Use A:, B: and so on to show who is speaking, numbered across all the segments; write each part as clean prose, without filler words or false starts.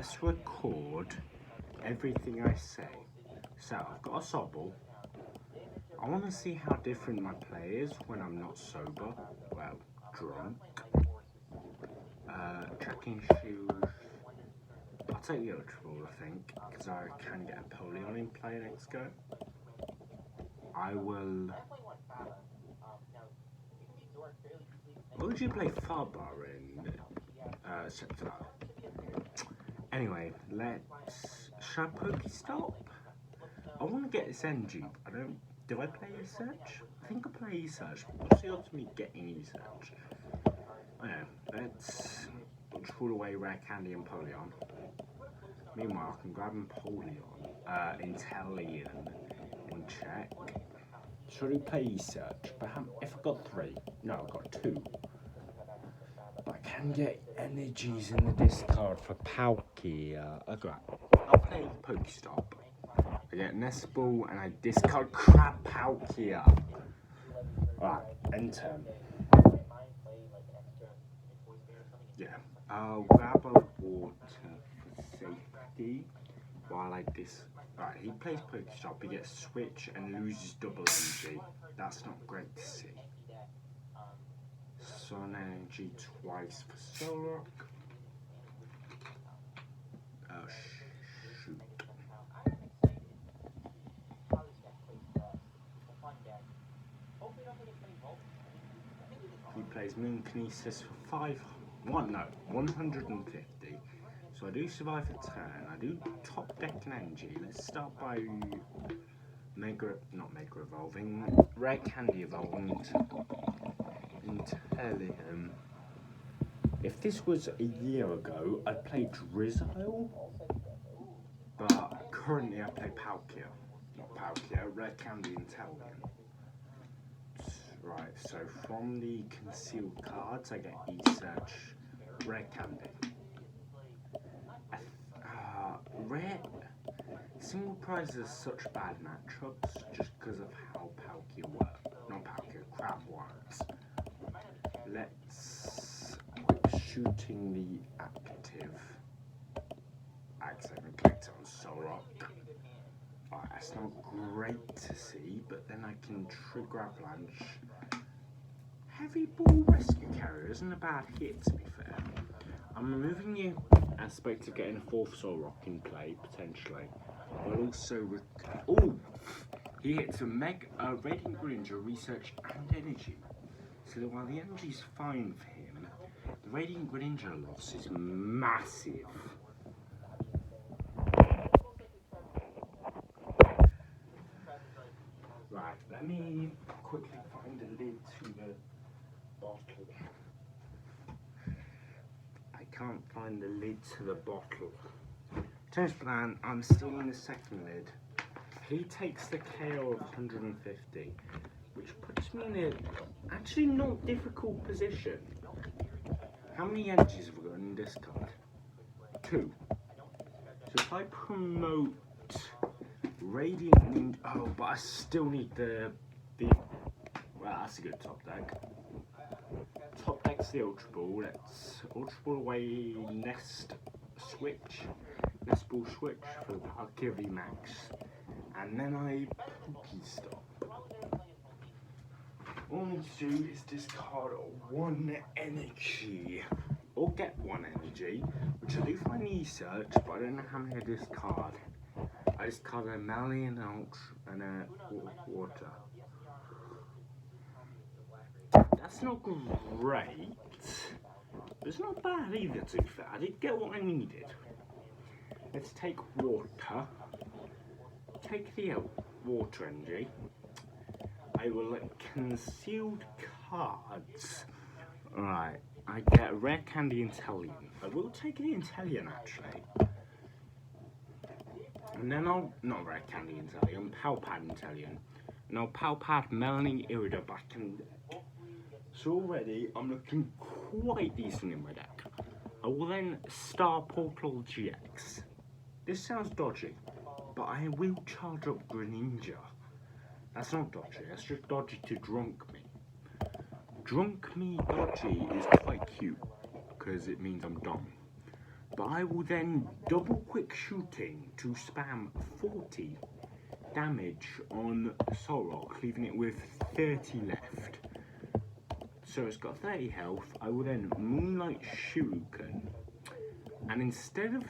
A: let's record everything I say. So, I've got a sobble. I want to see how different my play is when I'm not sober, well, drunk. Tracking shoes. I'll take the ultra ball, I think, because I can get a Polion in play next go. I will. What would you play Farbar in Sector? Anyway, shall I Pokestop? I want to get this energy. Do I play E-Search? I think I play E-Search. What's the odds of me getting E-Search? I know, let's pull away Rare Candy and Polion. Meanwhile, I can grab Polion, Intellion, and check. Should we play E-Search? Perhaps if I got 3. No, I've got 2. But I can get energies in the discard for Palkia. Okay, I'll play Pokestop. I get Nest Ball and I discard Crab Palkia. Alright, end turn. Yeah, I'll grab a water for safety while I Right, he plays Pokestop, he gets Switch and loses double energy. That's not great to see. Sun energy twice for Solrock. Oh, shoot. He plays Moon Kinesis for 150. So I do survive a turn. I do top deck an energy. Let's start by not Mega Evolving, Rare Candy Evolving into Helium. If this was a year ago, I'd play Drizzile, but currently I play Palkia. Not Palkia, Rare Candy Intellion. Right, so from the concealed cards, I get E-Search, Rare Candy. Rare single prizes are such bad matchups just because of how Palkia works. Not Palkia, Crab works. Let's quit shooting the active. Accidentally clicked on Solrock. Right, that's not great to see, but then I can trigger Avalanche. Heavy Ball Rescue Carrier isn't a bad hit, to be fair. I'm removing the aspect of getting a 4th Solrock in play, potentially. But also, he hits a Radiant Greninja, Research and Energy. So that while the energy's fine for him, the Radiant Greninja loss is massive. Right, let me quickly find a lid to the bottle. I can't find the lid to the bottle. Change plan, I'm stealing the second lid. He takes the KO of 150, which puts me in a actually not difficult position. How many energies have we got in this card? 2. So if I promote Radiant Ninja, but I still need the well, that's a good top deck. Top deck's the Ultra Ball. Let's Ultra Ball away Nest Ball switch for the Palkia VMAX, and then I Pokestop. All I need to do is discard 1 energy, or get 1 energy, which I do find E-Search, but I don't know how many I discard. I discard a Melody and a Water. That's not great, but it's not bad either, to be fair. I did get what I needed. Let's take Water. Take the Water energy. I will concealed cards. Alright, I get a Rare Candy Intellion. I will take the Intellion actually. And then not Rare Candy Intellion, Palpad Intellion. And I'll Palpad Melanie Irida back in the deck. So already I'm looking quite decent in my deck. I will then Star Portal GX. This sounds dodgy, but I will charge up Greninja. That's not dodgy, that's just dodgy to drunk me. Drunk me dodgy is quite cute, because it means I'm dumb. but I will then double quick shooting to spam 40 damage on Solrock, leaving it with 30 left. So it's got 30 health. I will then Moonlight Shuriken, and instead of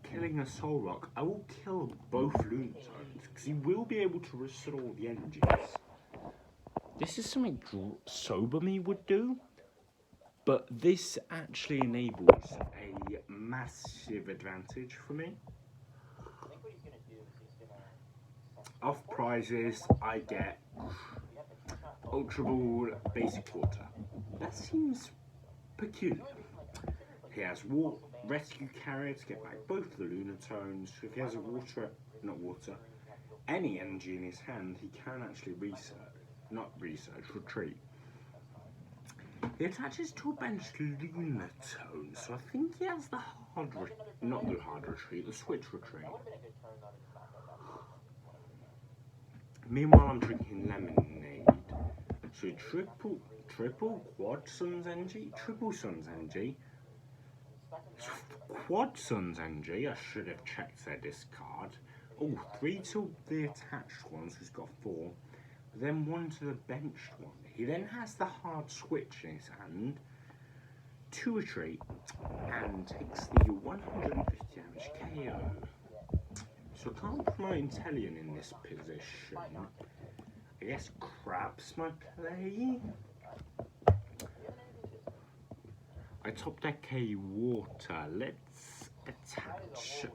A: killing a Solrock, I will kill both Lunatones, because he will be able to restore the energies. This is something Soberme would do, but this actually enables a massive advantage for me. Off prizes, I get Ultra Ball Basic Water. That seems peculiar. He has Rescue Carrier to get back both the Lunatones. If he has a any energy in his hand, he can actually retreat. He attaches to a benched Lunatone, so I think he has the switch retreat. Meanwhile, I'm drinking lemonade. So triple quad Sun's energy, triple Sun's energy, quad Sun's energy. I should have checked their discard. Oh, 3 to the attached ones, who's got 4. Then 1 to the benched one. He then has the hard switch in his hand to retreat and takes the 150 damage KO. So I can't promote Intellion in this position. I guess Crab's my play. I top deck a water. Let's attach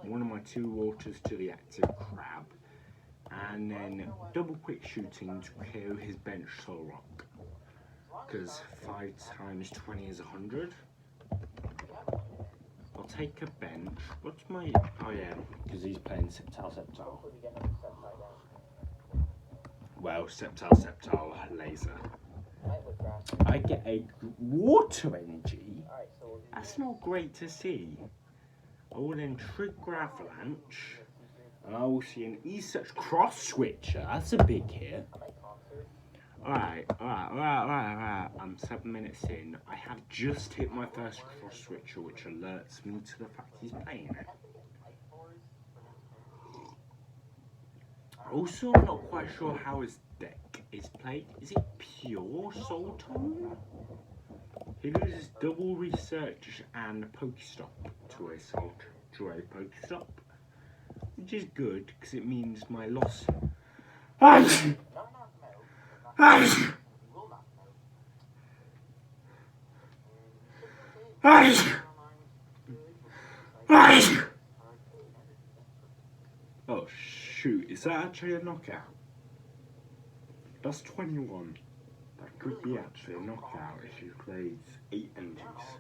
A: one of my 2 waters to the active Crab, and then double quick shooting to KO his bench Solrock. Because 5 times 20 is 100. I'll take a bench. What's my... Oh yeah, because he's playing Sceptile. Well, Sceptile, Laser. I get a water energy. That's not great to see. I will then trigger Avalanche. And I will see an E-Search Cross Switcher. That's a big hit. Alright. I'm 7 minutes in. I have just hit my first Cross Switcher, which alerts me to the fact he's playing it. Also, I'm not quite sure how his deck is played. Is it pure Soul Tone? He loses double Research and Pokestop to a Pokestop, which is good because it means my loss. Oh shoot, is that actually a knockout? That's 21. That could be actually a knockout if he plays 8 energies.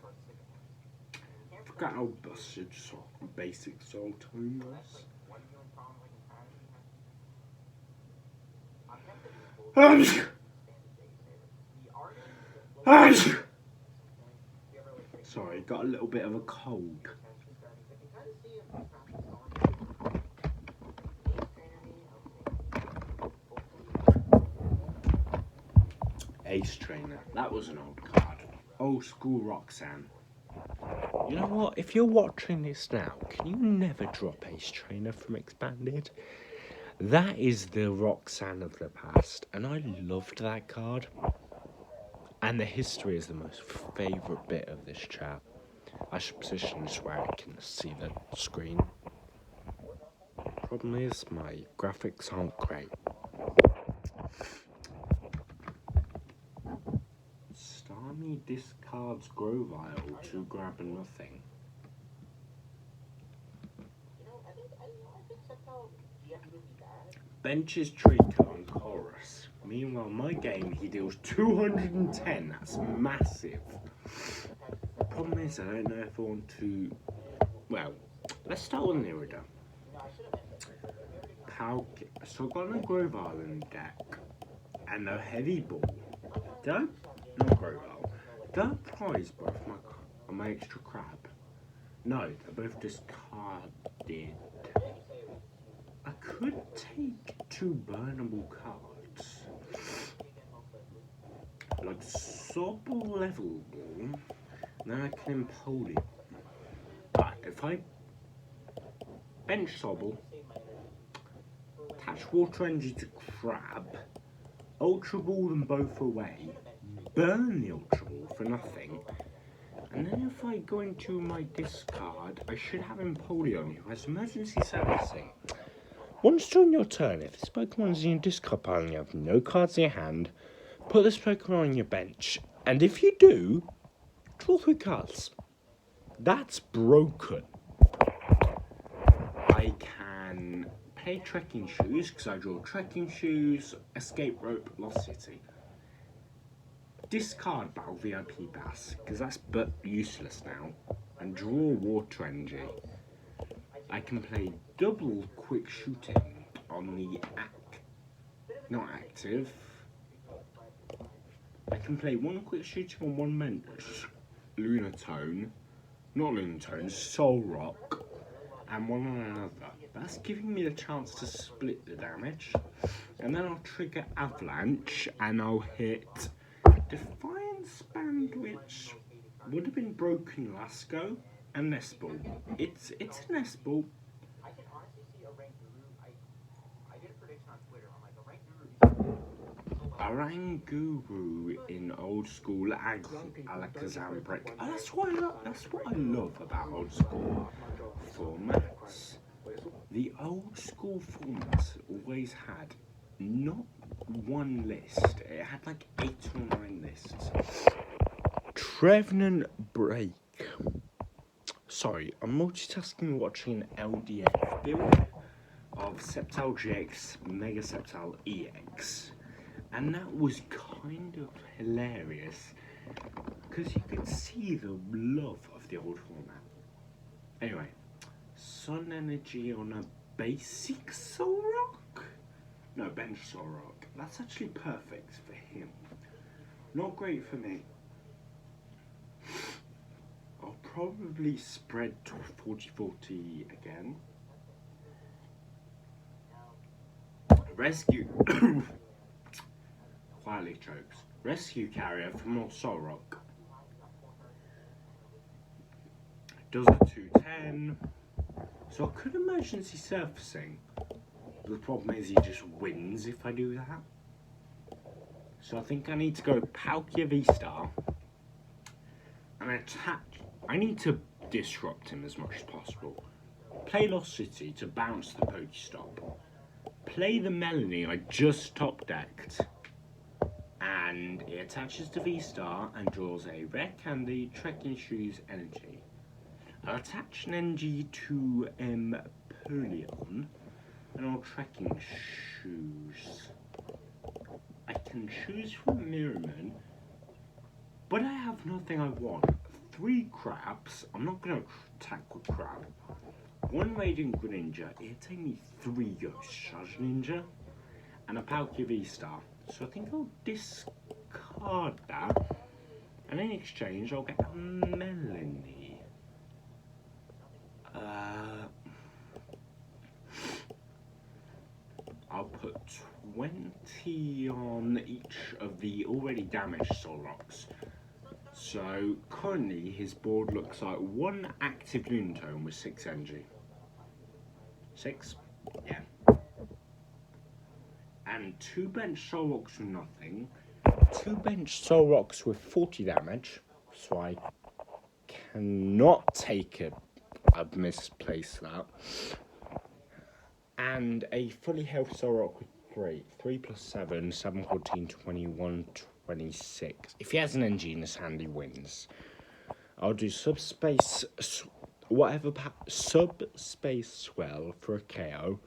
A: I forgot how busted basic Soul Tone was. Sorry, got a little bit of a cold. Ace Trainer, that was an old card. Old school Roxanne. You know what, if you're watching this now, can you never drop Ace Trainer from Expanded? That is the Roxanne of the past, and I loved that card. And the history is the most favourite bit of this chat. I should position this where I can see the screen. Problem is, my graphics aren't great. Starmie discards Grovile to grab a nothing. Benches Trico and Chorus. Meanwhile, my game, he deals 210. That's massive. The problem is, I don't know if I want to... Well, let's start with Nirida. So I've got a Grovile in the deck. And a Heavy Ball. Not Grovile. Don't prize both my extra crab. No, they're both discarded. I could take 2 burnable cards. Like Sobble Level Ball. Then I can impole it. if I bench Sobble, attach Water Energy to Crab, Ultra Ball them both away, burn the Ultra Ball for nothing, and then if I go into my discard, I should have Empoleon, who has emergency servicing. Once during your turn, if this Pokemon is in your discard pile and you have no cards in your hand, put this Pokemon on your bench, and if you do, draw 3 cards. That's broken. I can play Trekking Shoes, because I draw Trekking Shoes, Escape Rope, Lost City. Discard Battle VIP Bass, because that's but useless now, and draw Water Energy. I can play double Quick Shooting on the not active. I can play 1 Quick Shooting on 1 bench, Lunatone, not Lunatone, Soul Rock, and 1 on another. That's giving me the chance to split the damage, and then I'll trigger Avalanche, and I'll hit Defiance Band, which would have been broken last go, and Nest Ball. It's a Nest Ball. Oranguru in old school Alakazam brick. Oh, that's what I love about old school formats. The old school formats always had not one list. It had like 8 or 9 lists. Trevenant Break. Sorry, I'm multitasking watching LDF build of Sceptile GX Mega Sceptile EX. And that was kind of hilarious because you could see the love of the old format. Anyway, Sun Energy on a basic Soul Rock? No, bench Soul Rock. That's actually perfect for him. Not great for me. I'll probably spread to 40-40 again. Rescue. Quietly chokes. Rescue Carrier for more Soul Rock. Does a 210. So I could emergency surfacing. But the problem is he just wins if I do that. So I think I need to go Palkia V-Star. And attach. I need to disrupt him as much as possible. Play Lost City to bounce the Pokestop. Play the Melanie I just top decked. And it attaches to V-Star and draws a Rare Candy, Trekking Shoes Energy. I'll attach an energy to Empoleon, and I'll Trekking Shoes. I can choose from Mirrorman, but I have nothing I want. 3 crabs. I'm not going to attack with crab. 1 Radiant Greninja. It'll take me 3 Ghost Charge Ninja, and a Palkia V-Star. So I think I'll discard that, and in exchange I'll get a Melanie. I'll put 20 on each of the already damaged Soul Rocks. So currently his board looks like 1 active Lunatone with 6 energy. 6? Yeah. And 2 bench Soul Rocks with nothing. 2 bench Soul Rocks with 40 damage. So I cannot take it. I've misplaced that. And a fully health Soul Rock with 3. 3 plus 7, 7, 14, 21, 26. If he has an NG in his hand, he wins. I'll do Subspace, Subspace Swell for a KO.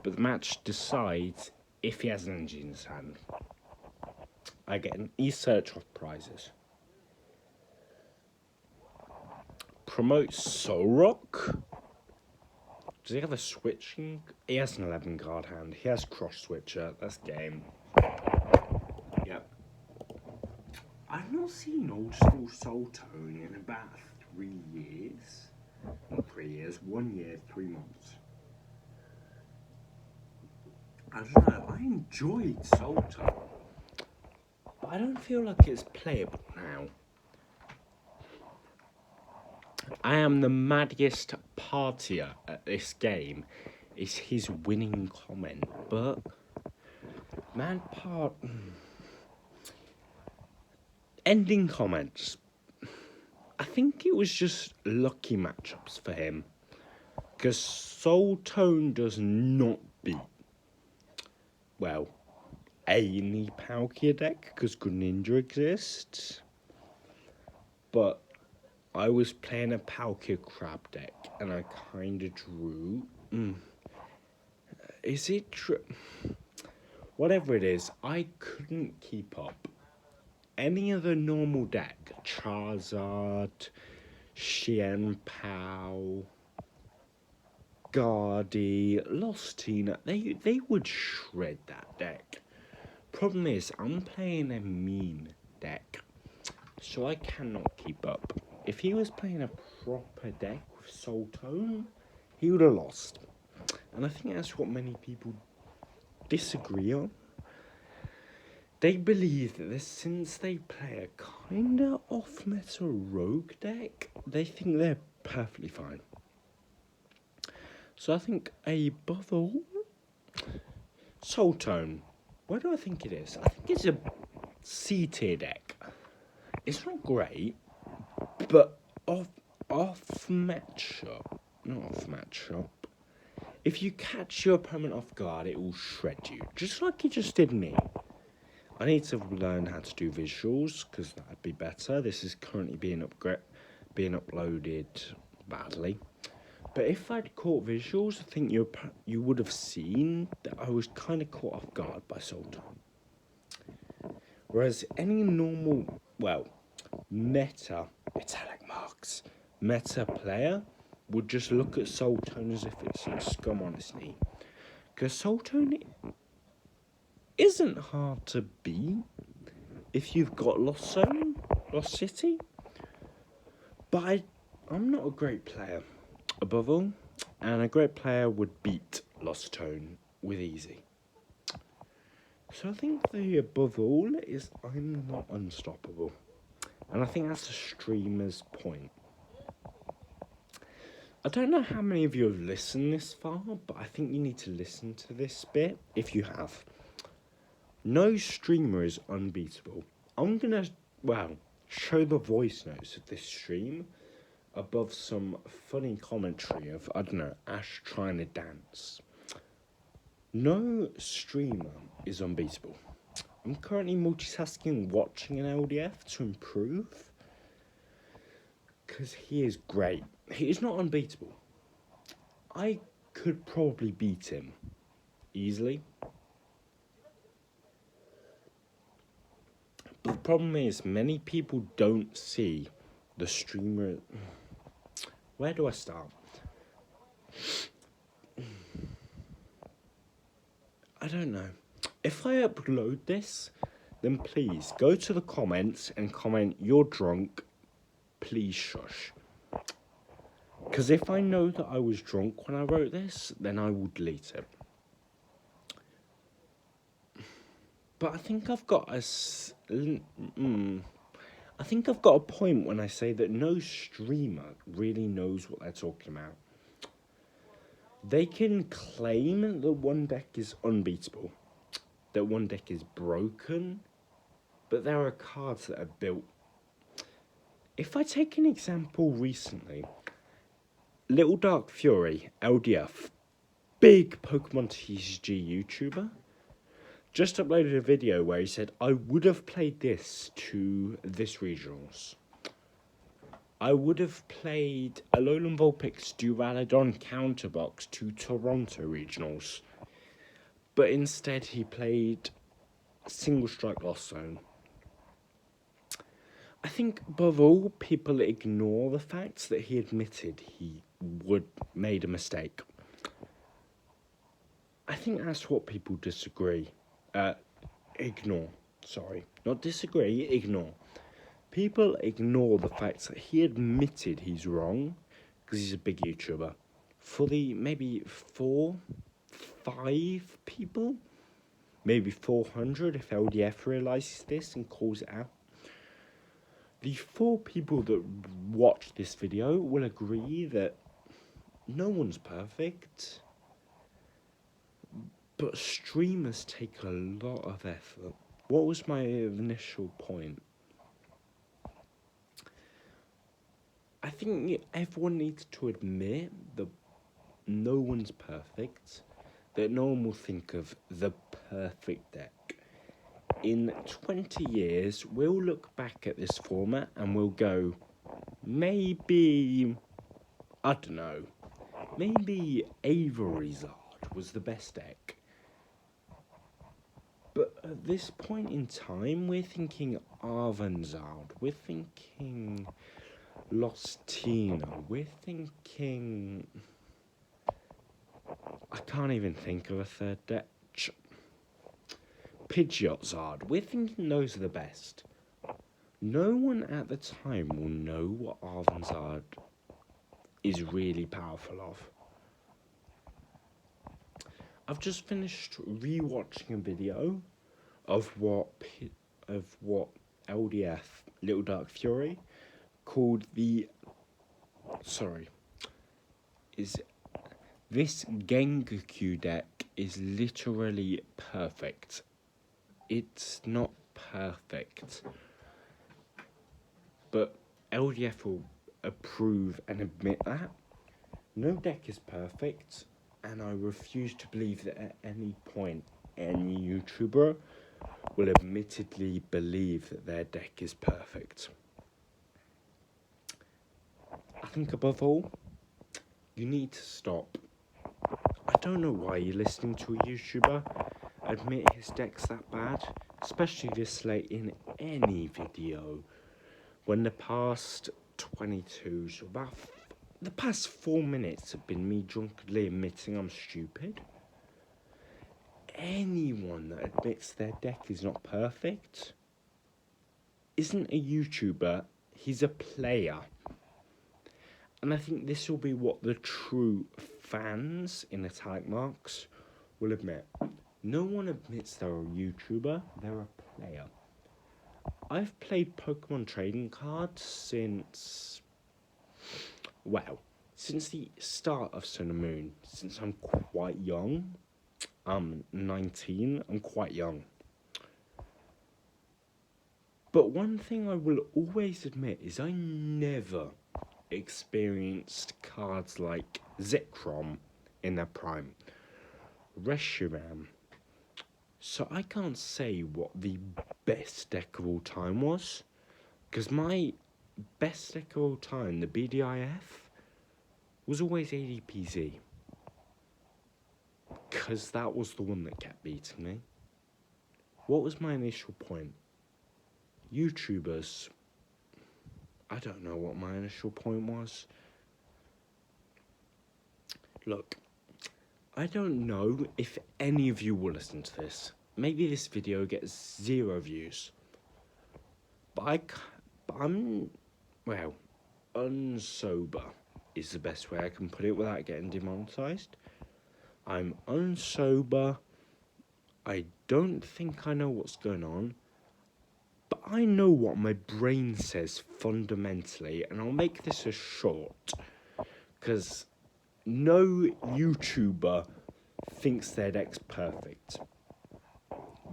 A: But the match decides if he has an energy in his hand. I get an e-search of prizes. Promote Soul Rock. Does he have a switching? He has an 11 card hand. He has Cross Switcher. That's game. Yep. I've not seen old school Soul Tone in about 3 years. Not 3 years, 1 year, 3 months. I don't know, I enjoyed Soul Tone, but I don't feel like it's playable now. I am the maddest partier at this game is his winning comment, but mad part ending comments. I think it was just lucky matchups for him, because Soul Tone does not beat, well, any Palkia deck, because Greninja exists, but I was playing a Palkia Crab deck, and I kind of drew. Is it true? Whatever it is, I couldn't keep up. Any other normal deck, Charizard, Xian Pao, Guardy, Lostina, they would shred that deck. Problem is, I'm playing a mean deck, so I cannot keep up. If he was playing a proper deck with Soul Tone, he would have lost. And I think that's what many people disagree on. They believe that since they play a kinda off-meta rogue deck, they think they're perfectly fine. So I think above all, Soul Tone. Where do I think it is? I think it's a C tier deck. It's not great, but off matchup, not off matchup. If you catch your opponent off guard, it will shred you, just like it just did me. I need to learn how to do visuals, because that'd be better. This is currently being uploaded badly. But if I'd caught visuals, I think you would have seen that I was kind of caught off guard by Soul Tone. Whereas any normal, well, meta, italic marks, meta player would just look at Soul Tone as if it's a scum on its knee. Because Soul Tone isn't hard to beat if you've got Lost Zone, Lost City. But I'm not a great player, above all, and a great player would beat Lost Tone with easy. So I think the above all is I'm not unstoppable. And I think that's the streamer's point. I don't know how many of you have listened this far, but I think you need to listen to this bit if you have. No streamer is unbeatable. I'm gonna, show the voice notes of this stream above some funny commentary of, I don't know, Ash trying to dance. No streamer is unbeatable. I'm currently multitasking watching an LDF to improve, because he is great. He is not unbeatable. I could probably beat him easily. But the problem is, many people don't see the streamer. Where do I start? I don't know. If I upload this, then please go to the comments and comment, "You're drunk, please shush." Because if I know that I was drunk when I wrote this, then I will delete it. But I think I've got a point when I say that no streamer really knows what they're talking about. They can claim that one deck is unbeatable, that one deck is broken, but there are cards that are built. If I take an example recently, Little Dark Fury, LDF, big Pokemon TCG YouTuber, just uploaded a video where he said, I would have played this to this regionals. I would have played Alolan Vulpix Duraludon Counterbox to Toronto regionals. But instead he played Single Strike Lost Zone. I think above all, people ignore the fact that he admitted he made a mistake. I think that's what people ignore. Sorry, not disagree, ignore. People ignore the fact that he admitted he's wrong because he's a big YouTuber. For the maybe 4, 5 people, maybe 400 if LDF realises this and calls it out. the 4 people that watch this video will agree that no one's perfect, but streamers take a lot of effort. What was my initial point? I think everyone needs to admit that no one's perfect, that no one will think of the perfect deck. In 20 years, we'll look back at this format and we'll go, maybe, I don't know, maybe Avery's Art was the best deck. But at this point in time, we're thinking Arvanzard, we're thinking Lostino, we're thinking... I can't even think of a third deck. Pidgeotzard, we're thinking those are the best. No one at the time will know what Arvanzard is really powerful of. I've just finished rewatching a video of what LDF, Little Dark Fury, called the... This Gengaku deck is literally perfect. It's not perfect, but LDF will approve and admit that. No deck is perfect, and I refuse to believe that at any point any YouTuber will admittedly believe that their deck is perfect. I think above all, you need to stop. I don't know why you're listening to a YouTuber admit his deck's that bad, especially this late in any video, when the past 22, so about the past 4 minutes have been me drunkenly admitting I'm stupid. Anyone that admits their deck is not perfect isn't a YouTuber, he's a player. And I think this will be what the true fans, in italic marks, will admit. No one admits they're a YouTuber, they're a player. I've played Pokemon trading cards since the start of Sun and Moon, since I'm quite young. I'm 19, I'm quite young. But one thing I will always admit is I never experienced cards like Zekrom in their prime, Reshiram. So I can't say what the best deck of all time was, because my best deck of all time, the BDIF, was always ADPZ, because that was the one that kept beating me. What was my initial point? YouTubers, I don't know what my initial point was. Look, I don't know if any of you will listen to this. Maybe this video gets 0 views. But I'm unsober is the best way I can put it without getting demonetized. I'm unsober. I don't think I know what's going on. But I know what my brain says fundamentally, and I'll make this a short, because no YouTuber thinks their deck's perfect.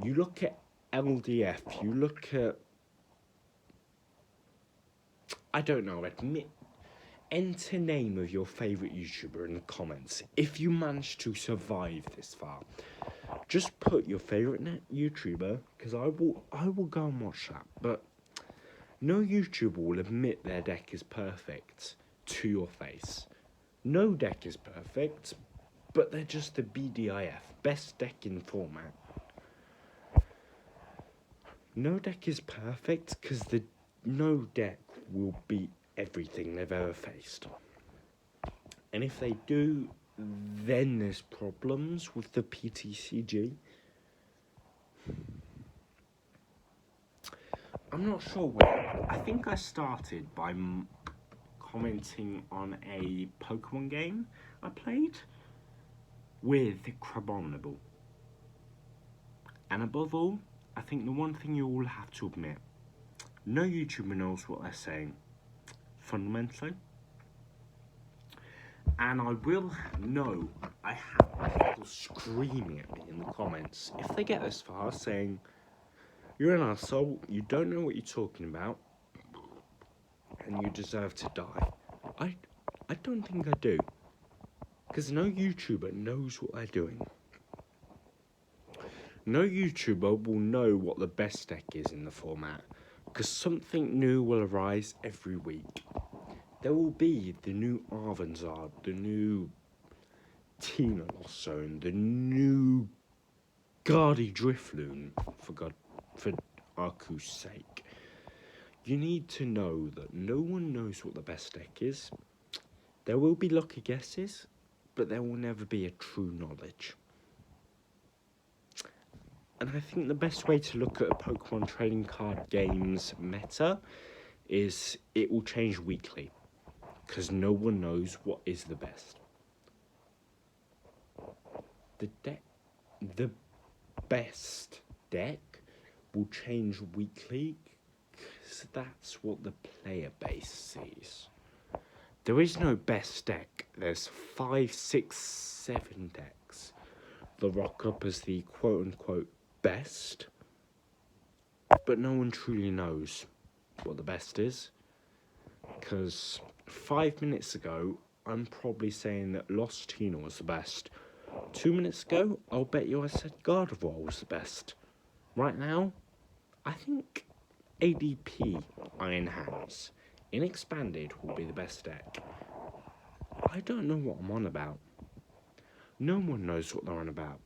A: You look at LDF, you look at... I don't know, enter name of your favourite YouTuber in the comments, if you manage to survive this far. Just put your favourite YouTuber, because I will go and watch that, but no YouTuber will admit their deck is perfect to your face. No deck is perfect, but they're just the BDIF, best deck in format. No deck is perfect, because no deck will beat everything they've ever faced. And if they do, then there's problems with the PTCG. I'm not sure where. I think I started by commenting on a Pokemon game I played with Crabominable. And above all, I think the one thing you all have to admit, No YouTuber knows what they're saying, fundamentally. And I will know I have people screaming at me in the comments if they get this far saying, "You're an asshole, you don't know what you're talking about, and you deserve to die." I don't think I do. Because no YouTuber knows what they're doing. No YouTuber will know what the best deck is in the format. Because something new will arise every week. There will be the new Arvanzard, the new Tina Lossone, the new Guardy Drifloon, for Aku's sake. You need to know that no one knows what the best deck is. There will be lucky guesses, but there will never be a true knowledge. And I think the best way to look at a Pokemon trading card game's meta is it will change weekly, because no one knows what is the best. The best deck will change weekly, because that's what the player base sees. There is no best deck. There's 5, 6, 7 decks that rock up as the quote-unquote best, but no one truly knows what the best is, because 5 minutes ago I'm probably saying that Lost Tina was the best. 2 minutes ago I'll bet you I said Gardevoir was the best. Right now I think ADP Iron Hands in Expanded will be the best deck. I don't know what I'm on about. No one knows what they're on about.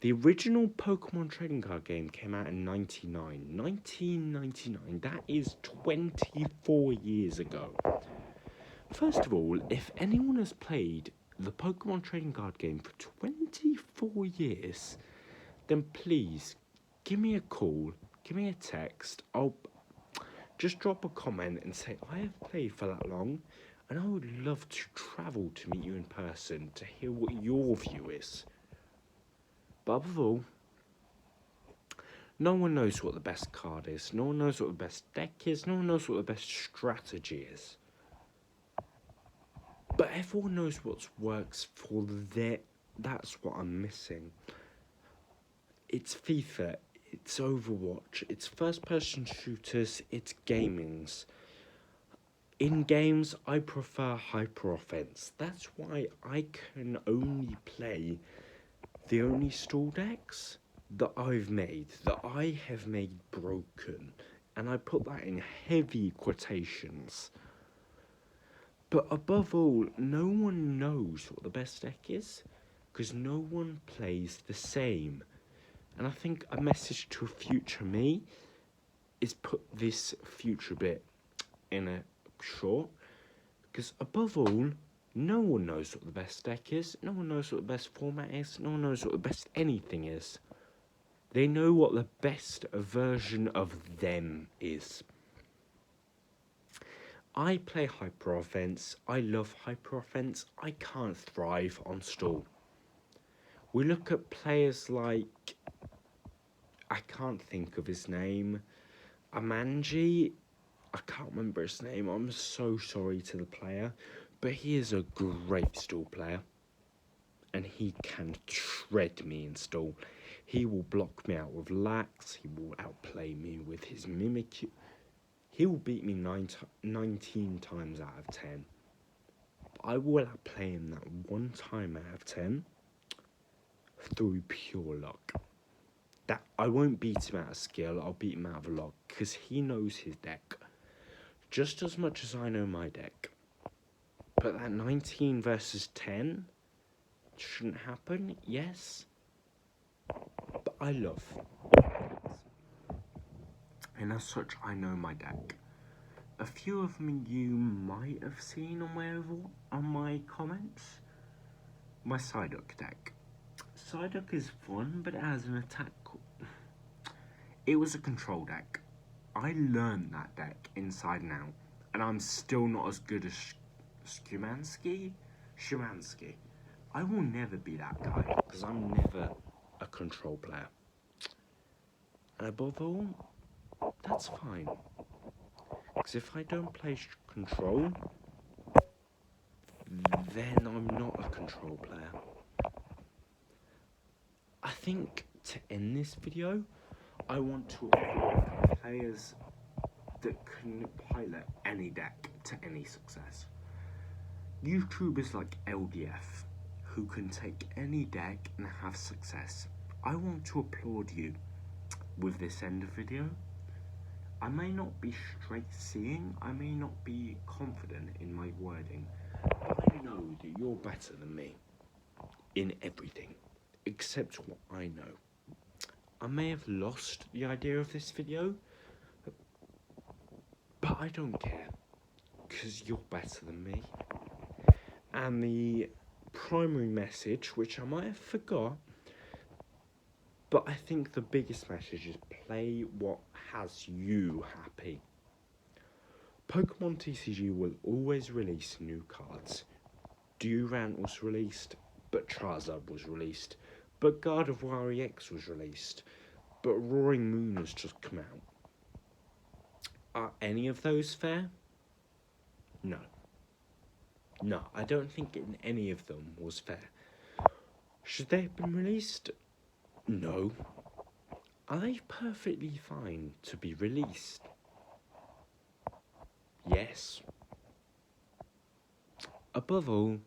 A: The original Pokemon trading card game came out in 1999. That is 24 years ago. First of all, if anyone has played the Pokemon trading card game for 24 years, then please give me a call, give me a text. I'll just drop a comment and say I have played for that long, and I would love to travel to meet you in person to hear what your view is. But above all, no one knows what the best card is. No one knows what the best deck is. No one knows what the best strategy is. But everyone knows what works for their... That's what I'm missing. It's FIFA. It's Overwatch. It's first-person shooters. It's gamings. In games, I prefer hyper offense. That's why I can only play the only stall decks that I've made, that I have made broken, and I put that in heavy quotations. But above all, no one knows what the best deck is, because no one plays the same. And I think a message to a future me is put this future bit in a short, because above all, no one knows what the best deck is, no one knows what the best format is, no one knows what the best anything is. They know what the best version of them is. I play hyper offense, I love hyper offense, I can't thrive on stall. We look at players like, I can't think of his name, Amanji, I can't remember his name, I'm so sorry to the player, but he is a great stall player, and he can shred me in stall. He will block me out with Lax, he will outplay me with his Mimikyu. He will beat me 19 times out of 10. But I will outplay him that one time out of 10 through pure luck. That I won't beat him out of skill, I'll beat him out of luck, because he knows his deck just as much as I know my deck. But that 19 versus 10 shouldn't happen, yes. But I love. And as such, I know my deck. A few of them you might have seen on my comments. My Psyduck deck. Psyduck is fun, but it has an attack. It was a control deck. I learned that deck inside and out, and I'm still not as good as Shumansky. I will never be that guy, because I'm never a control player. And above all, that's fine. Because if I don't play control, then I'm not a control player. I think to end this video, I want to applaud players that can pilot any deck to any success. YouTubers like LDF, who can take any deck and have success. I want to applaud you with this end of video. I may not be straight seeing, I may not be confident in my wording, but I know that you're better than me in everything, except what I know. I may have lost the idea of this video, but I don't care, because you're better than me. And the primary message, which I might have forgot, but I think the biggest message is play what has you happy. Pokemon TCG will always release new cards. Durant was released, but Charizard was released, but God of War EX was released, but Roaring Moon has just come out. Are any of those fair? No. No, I don't think any of them was fair. Should they have been released? No. Are they perfectly fine to be released? Yes. Above all,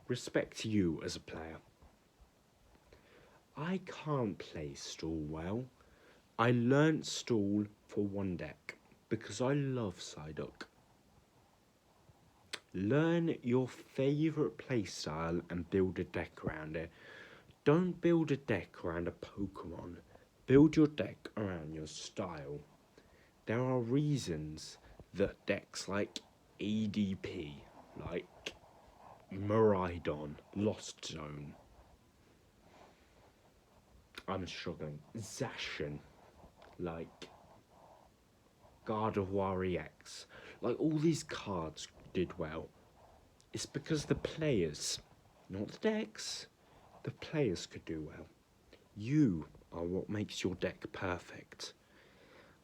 A: respect to you as a player. I can't play Stall well. I learnt Stall for one deck because I love Psyduck. Learn your favourite playstyle and build a deck around it. Don't build a deck around a Pokemon. Build your deck around your style. There are reasons that decks like ADP, like Miraidon, Lost Zone, I'm struggling, Zacian, like God of War EX, like all these cards did well. It's because the players, not the decks, the players could do well. You are what makes your deck perfect.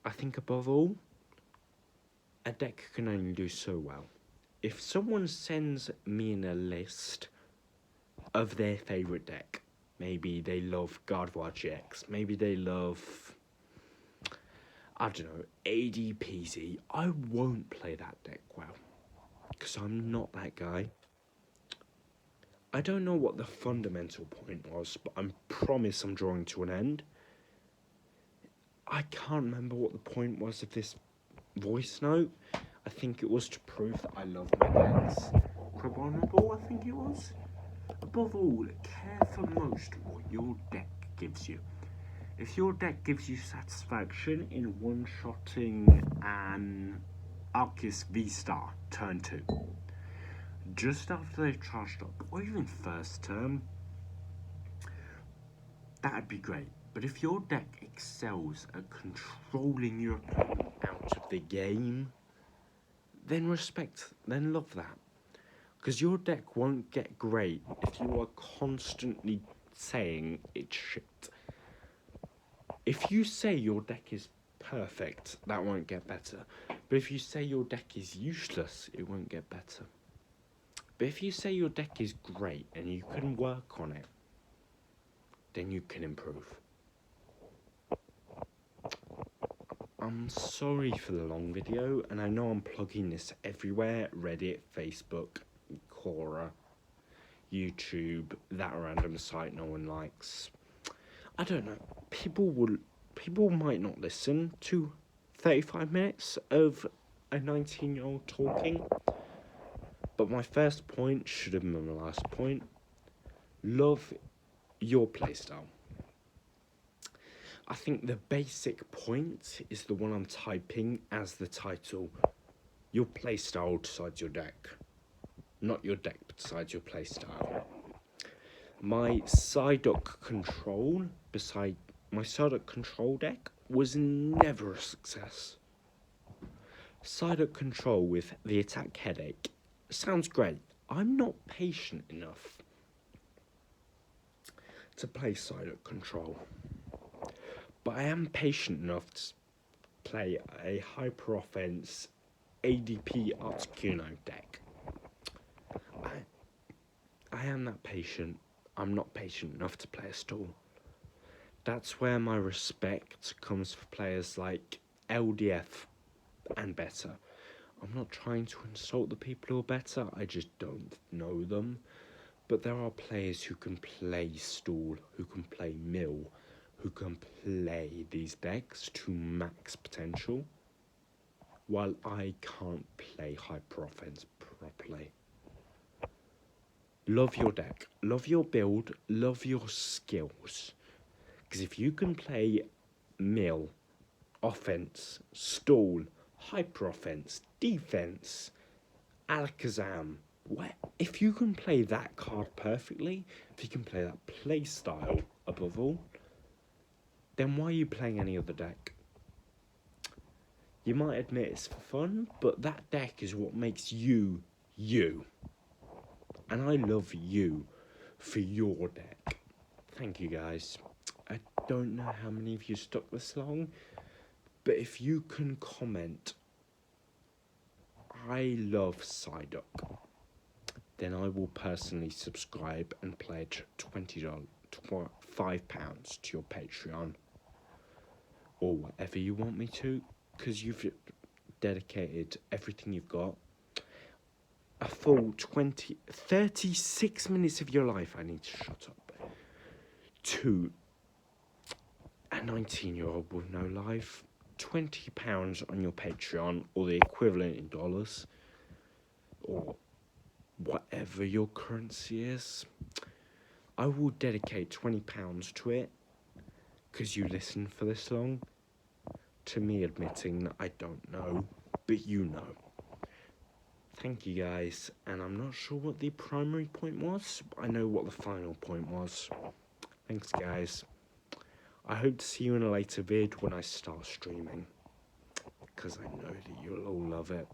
A: I think above all, a deck can only do so well. If someone sends me in a list of their favourite deck, maybe they love God of War GX, maybe they love, I don't know, ADPZ, I won't play that deck well, because I'm not that guy. I don't know what the fundamental point was, but I promise I'm drawing to an end. I can't remember what the point was of this voice note. I think it was to prove that I love my decks. Carbonable, I think it was. Above all, care for most what your deck gives you. If your deck gives you satisfaction in one-shotting an Arceus V-Star turn 2, just after they've charged up, or even first turn, that'd be great. But if your deck excels at controlling your opponent out of the game, then love that. Because your deck won't get great if you are constantly saying it's shit. If you say your deck is perfect, that won't get better. But if you say your deck is useless, it won't get better. But if you say your deck is great and you can work on it, then you can improve. I'm sorry for the long video, and I know I'm plugging this everywhere: Reddit, Facebook, Quora, YouTube, that random site no one likes. I don't know. People might not listen to 35 minutes of a 19-year-old talking. But my first point should have been my last point. Love your playstyle. I think the basic point is the one I'm typing as the title. Your playstyle decides your deck. Not your deck decides your playstyle. My Psyduck control deck was never a success. Psyduck control with the attack headache sounds great. I'm not patient enough to play Psyduck control, but I am patient enough to play a hyper offense ADP Articuno deck. I am that patient. I'm not patient enough to play a stall. That's where my respect comes for players like LDF and better. I'm not trying to insult the people who are better, I just don't know them. But there are players who can play stall, who can play mill, who can play these decks to max potential, while I can't play hyper offense properly. Love your deck, love your build, love your skills. Because if you can play mill, offense, stall, hyper offense, defense, Alakazam, if you can play that card perfectly, if you can play that play style above all, then why are you playing any other deck? You might admit it's for fun, but that deck is what makes you, you. And I love you for your deck. Thank you guys. I don't know how many of you stuck this long, but if you can comment, I love Psyduck, then I will personally subscribe and pledge £5 to your Patreon, or whatever you want me to, because you've dedicated everything you've got, a full 36 minutes of your life, I need to shut up, to a 19-year-old with no life. £20 on your Patreon, or the equivalent in dollars, or whatever your currency is. I will dedicate £20 to it, because you listened for this long, to me admitting that I don't know, but you know. Thank you guys, and I'm not sure what the primary point was, but I know what the final point was. Thanks guys. I hope to see you in a later vid when I start streaming, because I know that you'll all love it.